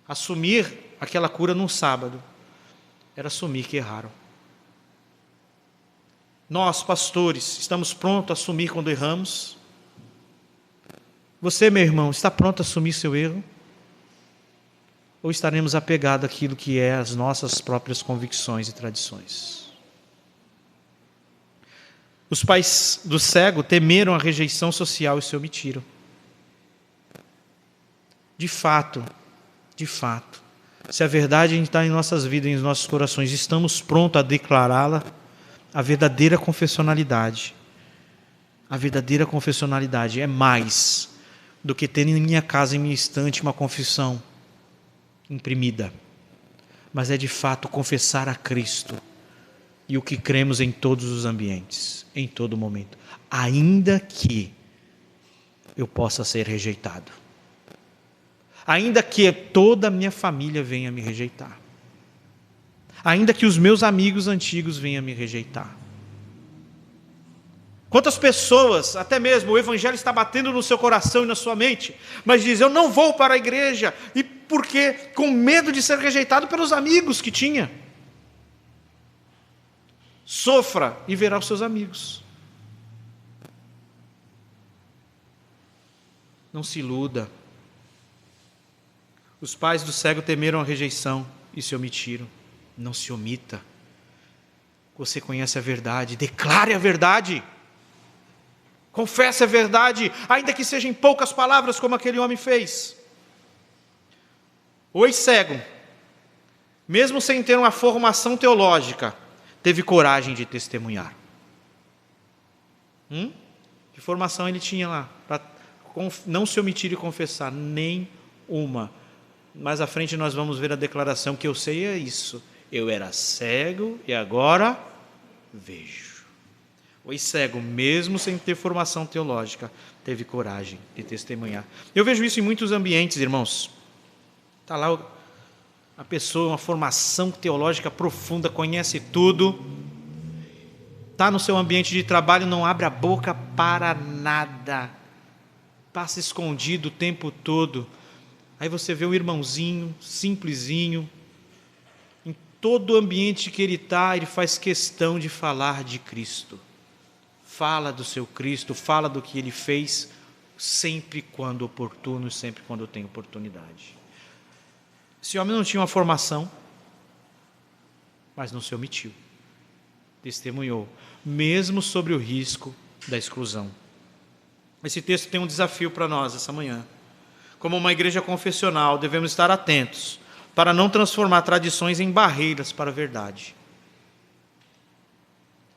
Assumir aquela cura num sábado era assumir que erraram. Nós, pastores, estamos prontos a assumir quando erramos? Você, meu irmão, está pronto a assumir seu erro? Ou estaremos apegados àquilo que é as nossas próprias convicções e tradições? Os pais do cego temeram a rejeição social e se omitiram. De fato, se a verdade está em nossas vidas, em nossos corações, estamos prontos a declará-la, a verdadeira confessionalidade. A verdadeira confessionalidade é mais do que ter em minha casa, em minha estante, uma confissão imprimida. Mas é de fato confessar a Cristo e o que cremos em todos os ambientes, em todo momento. Ainda que eu possa ser rejeitado. Ainda que toda a minha família venha me rejeitar. Ainda que os meus amigos antigos venham me rejeitar. Quantas pessoas, até mesmo o evangelho está batendo no seu coração e na sua mente, mas diz: eu não vou para a igreja, e porque com medo de ser rejeitado pelos amigos que tinha. Sofra e verá os seus amigos. Não se iluda. Os pais do cego temeram a rejeição e se omitiram. Não se omita. Você conhece a verdade, declare a verdade. Confesse a verdade, ainda que seja em poucas palavras, como aquele homem fez. O ex-cego, mesmo sem ter uma formação teológica, teve coragem de testemunhar. Que formação ele tinha lá? Para não se omitir e confessar, nem uma. Mais à frente nós vamos ver a declaração: que eu sei é isso. Eu era cego e agora vejo. O ex-cego, mesmo sem ter formação teológica, teve coragem de testemunhar. Eu vejo isso em muitos ambientes, irmãos. Está lá a pessoa, uma formação teológica profunda, conhece tudo, está no seu ambiente de trabalho, não abre a boca para nada, passa escondido o tempo todo. Aí você vê o irmãozinho, simplesinho, em todo o ambiente que ele está, ele faz questão de falar de Cristo. Fala do seu Cristo, fala do que ele fez, sempre quando oportuno, sempre quando tem oportunidade. Esse homem não tinha uma formação, mas não se omitiu. Testemunhou, mesmo sobre o risco da exclusão. Esse texto tem um desafio para nós essa manhã. Como uma igreja confessional, devemos estar atentos para não transformar tradições em barreiras para a verdade.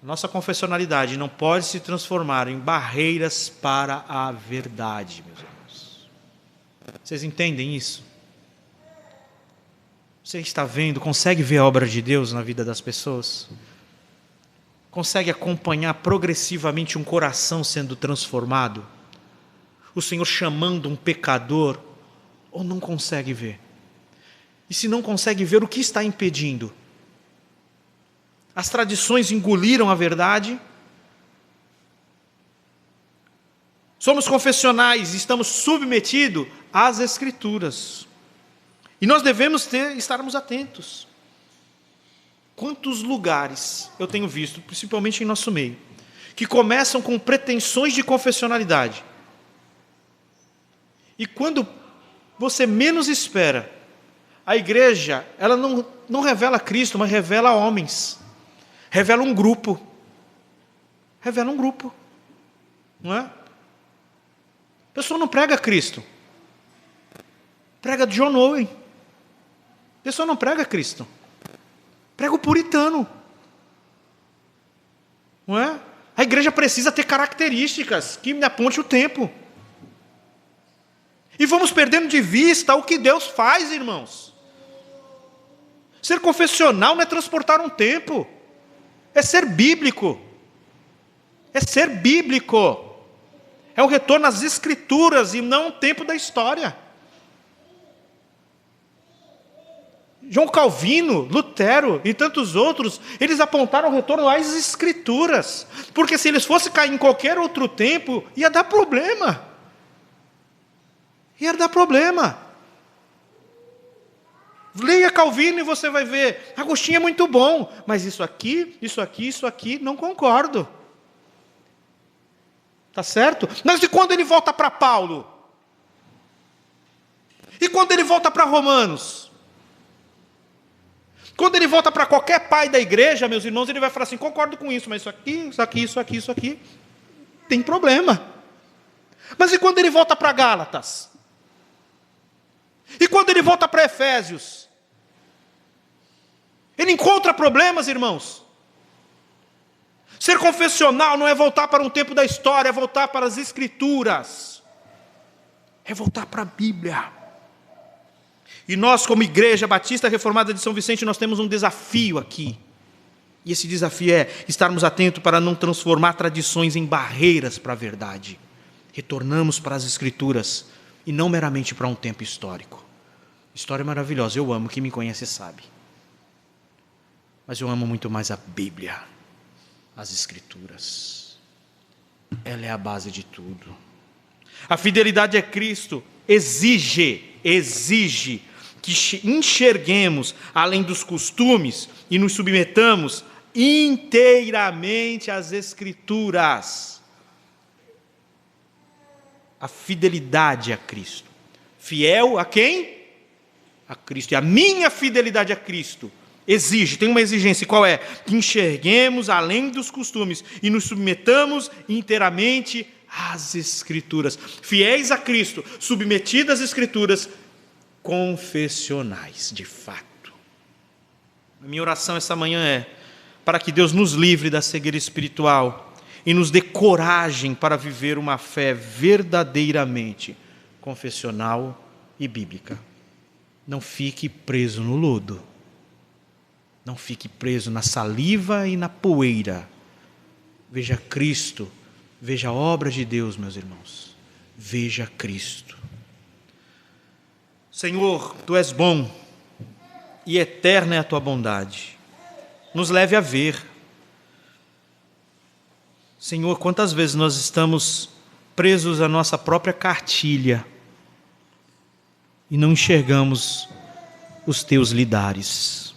Nossa confessionalidade não pode se transformar em barreiras para a verdade, meus irmãos. Vocês entendem isso? Você está vendo, consegue ver a obra de Deus na vida das pessoas? Consegue acompanhar progressivamente um coração sendo transformado? O Senhor chamando um pecador? Ou não consegue ver? E se não consegue ver, o que está impedindo? As tradições engoliram a verdade? Somos confessionais, estamos submetidos às Escrituras. E nós devemos estarmos atentos. Quantos lugares eu tenho visto, principalmente em nosso meio, que começam com pretensões de confessionalidade. E quando você menos espera, a igreja, ela não revela Cristo, mas revela homens. Revela um grupo. Revela um grupo. Não é? A pessoa não prega Cristo. Prega John Owen. A pessoa não prega Cristo. Prega o puritano. Não é? A igreja precisa ter características que me aponte o tempo. E vamos perdendo de vista o que Deus faz, irmãos. Ser confessional não é transportar um tempo. É ser bíblico. É ser bíblico. É o retorno às Escrituras e não o tempo da história. João Calvino, Lutero e tantos outros, eles apontaram o retorno às Escrituras. Porque se eles fossem cair em qualquer outro tempo, ia dar problema. Ia dar problema. Leia Calvino e você vai ver, Agostinho é muito bom, mas isso aqui, não concordo. Tá certo? Mas e quando ele volta para Paulo? E quando ele volta para Romanos? Quando ele volta para qualquer pai da igreja, meus irmãos, ele vai falar assim, concordo com isso, mas isso aqui, tem problema. Mas e quando ele volta para Gálatas? E quando ele volta para Efésios? Ele encontra problemas, irmãos. Ser confessional não é voltar para um tempo da história, é voltar para as Escrituras. É voltar para a Bíblia. E nós, como Igreja Batista Reformada de São Vicente, nós temos um desafio aqui. E esse desafio é estarmos atentos para não transformar tradições em barreiras para a verdade. Retornamos para as Escrituras e não meramente para um tempo histórico. História maravilhosa, eu amo, quem me conhece sabe. Mas eu amo muito mais a Bíblia, as Escrituras. Ela é a base de tudo. A fidelidade a Cristo exige que enxerguemos além dos costumes e nos submetamos inteiramente às Escrituras. A fidelidade a Cristo. Fiel a quem? A Cristo. E a minha fidelidade a Cristo tem uma exigência, qual é? Que enxerguemos além dos costumes e nos submetamos inteiramente às Escrituras. Fiéis a Cristo, submetidos às Escrituras, confessionais, de fato. A minha oração essa manhã é para que Deus nos livre da cegueira espiritual e nos dê coragem para viver uma fé verdadeiramente confessional e bíblica. Não fique preso no lodo. Não fique preso na saliva e na poeira Veja Cristo, veja a obra de Deus, meus irmãos. Veja Cristo. Senhor, Tu és bom e eterna é a Tua bondade. Nos leve a ver. Senhor, quantas vezes nós estamos presos à nossa própria cartilha e não enxergamos os Teus lidares,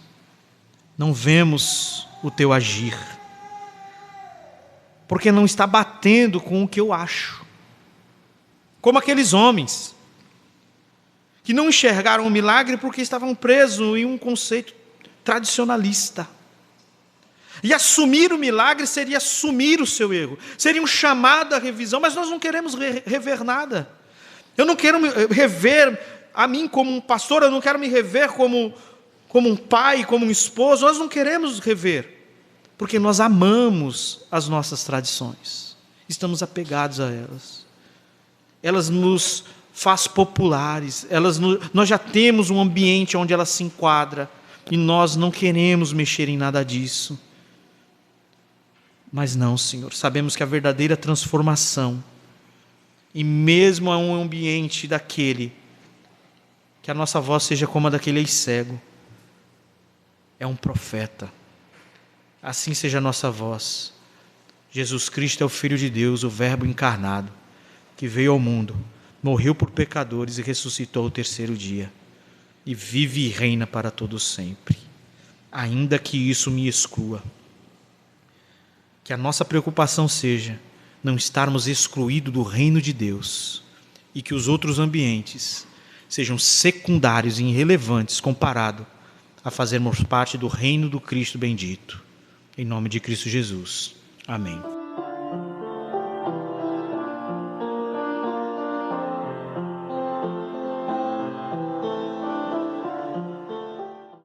não vemos o Teu agir, porque não está batendo com o que eu acho. Como aqueles homens que não enxergaram o milagre porque estavam presos em um conceito tradicionalista. E assumir o milagre seria assumir o seu erro, seria um chamado à revisão, mas nós não queremos rever nada. Eu não quero me rever a mim como um pastor, eu não quero me rever como um pai, como um esposo, nós não queremos rever, porque nós amamos as nossas tradições, estamos apegados a elas. Elas nos faz populares, nós já temos um ambiente onde ela se enquadra, e nós não queremos mexer em nada disso. Mas não, Senhor, sabemos que a verdadeira transformação, e mesmo a um ambiente daquele, que a nossa voz seja como a daquele ex-cego, é um profeta. Assim seja a nossa voz. Jesus Cristo é o Filho de Deus, o Verbo encarnado, que veio ao mundo, morreu por pecadores e ressuscitou ao terceiro dia, e vive e reina para todo sempre. Ainda que isso me exclua, que a nossa preocupação seja não estarmos excluídos do reino de Deus, e que os outros ambientes sejam secundários e irrelevantes comparado a fazermos parte do reino do Cristo bendito. Em nome de Cristo Jesus. Amém.